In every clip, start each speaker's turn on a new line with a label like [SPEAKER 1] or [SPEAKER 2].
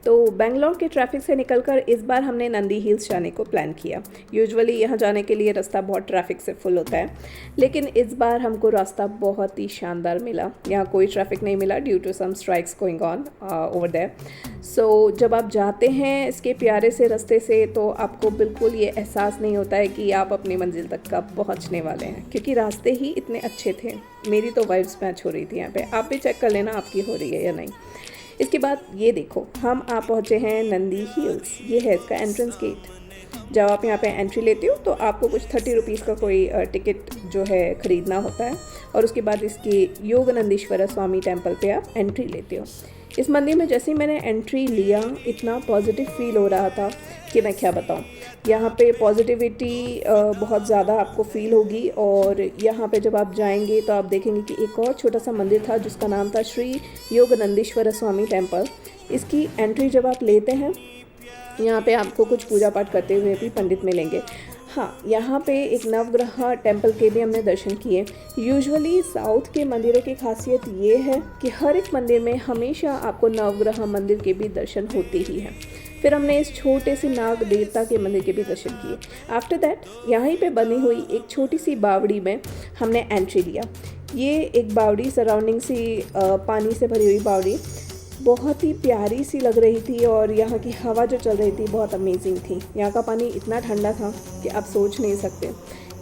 [SPEAKER 1] तो बेंगलोर के ट्रैफ़िक से निकलकर इस बार हमने नंदी हिल्स जाने को प्लान किया। यूजुअली यहाँ जाने के लिए रास्ता बहुत ट्रैफ़िक से फुल होता है, लेकिन इस बार हमको रास्ता बहुत ही शानदार मिला। यहाँ कोई ट्रैफ़िक नहीं मिला due to some strikes going on over there. So जब आप जाते हैं इसके प्यारे से रास्ते से तो आपको बिल्कुल ये एहसास नहीं होता है कि आप अपनी मंजिल तक कब पहुँचने वाले हैं, क्योंकि रास्ते ही इतने अच्छे थे। मेरी तो वाइब्स मैच हो रही थी यहाँ पे। आप भी चेक कर लेना आपकी हो रही है या नहीं। इसके बाद ये देखो, हम आ पहुँचे हैं नंदी हिल्स। ये है इसका एंट्रेंस गेट। जब आप यहाँ पे एंट्री लेते हो तो आपको कुछ 30 रुपीज़ का कोई टिकट जो है ख़रीदना होता है, और उसके बाद इसके योगानंदेश्वर स्वामी टेम्पल पे आप एंट्री लेते हो। इस मंदिर में जैसे ही मैंने एंट्री लिया, इतना पॉजिटिव फील हो रहा था कि मैं क्या बताऊँ। यहाँ पे पॉजिटिविटी बहुत ज़्यादा आपको फील होगी, और यहाँ पे जब आप जाएंगे तो आप देखेंगे कि एक और छोटा सा मंदिर था जिसका नाम था श्री योगानंदेश्वर स्वामी टेम्पल। इसकी एंट्री जब आप लेते हैं, यहाँ पे आपको कुछ पूजा पाठ करते हुए भी पंडित मिलेंगे। हाँ, यहाँ पे एक नवग्रह टेम्पल के भी हमने दर्शन किए। यूजुअली साउथ के मंदिरों की खासियत ये है कि हर एक मंदिर में हमेशा आपको नवग्रह मंदिर के भी दर्शन होते ही हैं। फिर हमने इस छोटे से नाग देवता के मंदिर के भी दर्शन किए। आफ्टर दैट यहीं पे बनी हुई एक छोटी सी बावड़ी में हमने एंट्री लिया। ये एक बावड़ी सराउंडिंग सी पानी से भरी हुई बावड़ी बहुत ही प्यारी सी लग रही थी, और यहाँ की हवा जो चल रही थी बहुत अमेजिंग थी। यहाँ का पानी इतना ठंडा था कि आप सोच नहीं सकते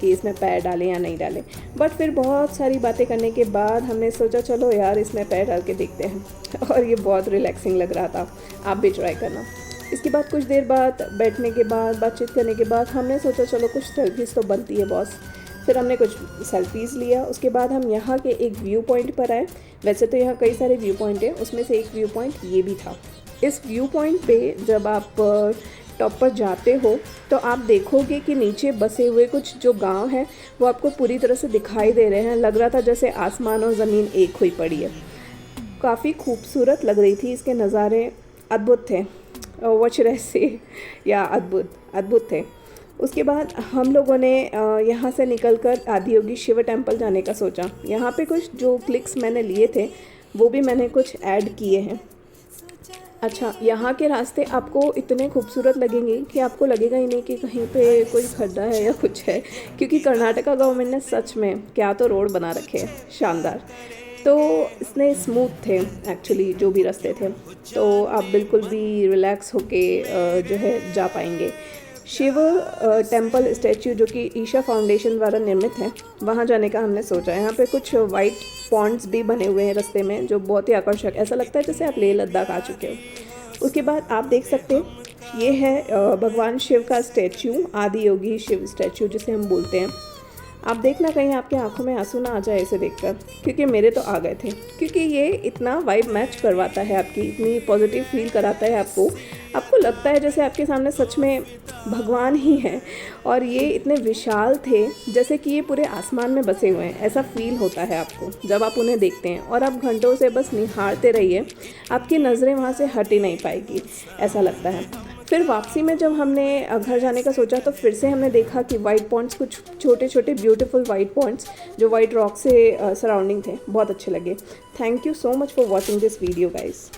[SPEAKER 1] कि इसमें पैर डालें या नहीं डालें। बट फिर बहुत सारी बातें करने के बाद हमने सोचा चलो यार इसमें पैर डाल के देखते हैं और ये बहुत रिलैक्सिंग लग रहा था। आप भी ट्राई करना। इसके बाद कुछ देर बाद बैठने के बाद बातचीत करने के बाद हमने सोचा चलो कुछ सेल्फीज़ तो बनती है बॉस। फिर हमने कुछ सेल्फीज़ लिया। उसके बाद हम यहाँ के एक व्यू पॉइंट पर आए। वैसे तो यहाँ कई सारे व्यू पॉइंट हैं, उसमें से एक व्यू पॉइंट ये भी था। इस व्यू पॉइंट पे जब आप टॉप पर जाते हो तो आप देखोगे कि नीचे बसे हुए कुछ जो गांव हैं वो आपको पूरी तरह से दिखाई दे रहे हैं। लग रहा था जैसे आसमान और ज़मीन एक हुई पड़ी है। काफ़ी खूबसूरत लग रही थी, इसके नज़ारे अद्भुत थे। वचरह से या अद्भुत थे। उसके बाद हम लोगों ने यहाँ से निकलकर आदियोगी शिव टेम्पल जाने का सोचा। यहाँ पे कुछ जो क्लिक्स मैंने लिए थे वो भी मैंने कुछ ऐड किए हैं। अच्छा, यहाँ के रास्ते आपको इतने खूबसूरत लगेंगे कि आपको लगेगा ही नहीं कि कहीं पे कोई खड्डा है या कुछ है, क्योंकि कर्नाटका गवर्नमेंट ने सच में क्या तो रोड बना रखे हैं, शानदार। तो इसने स्मूथ थे एक्चुअली जो भी रास्ते थे, तो आप बिल्कुल भी रिलैक्स होके जो है जा पाएंगे। शिव टेम्पल स्टैच्यू जो कि ईशा फाउंडेशन द्वारा निर्मित है, वहाँ जाने का हमने सोचा। यहाँ पे कुछ वाइट पॉन्ड्स भी बने हुए हैं रास्ते में जो बहुत ही आकर्षक, ऐसा लगता है जैसे आप लेह लद्दाख आ चुके हो। उसके बाद आप देख सकते हैं ये है भगवान शिव का स्टैच्यू, आदि योगी शिव स्टैच्यू जिसे हम बोलते हैं। आप देखना कहीं आपकी आंखों में आंसू ना आ जाए इसे देखकर, क्योंकि मेरे तो आ गए थे, क्योंकि ये इतना वाइब मैच करवाता है आपकी, इतनी पॉजिटिव फील कराता है आपको लगता है जैसे आपके सामने सच में भगवान ही हैं, और ये इतने विशाल थे जैसे कि ये पूरे आसमान में बसे हुए हैं। ऐसा फील होता है आपको जब आप उन्हें देखते हैं, और आप घंटों से बस निहारते रहिए, आपकी नज़रें वहाँ से हट ही नहीं पाएगी, ऐसा लगता है। फिर वापसी में जब हमने घर जाने का सोचा तो फिर से हमने देखा कि वाइट पॉइंट्स, कुछ छोटे छोटे ब्यूटीफुल वाइट पॉइंट्स जो वाइट रॉक से सराउंडिंग थे, बहुत अच्छे लगे। Thank you so much for watching this video guys.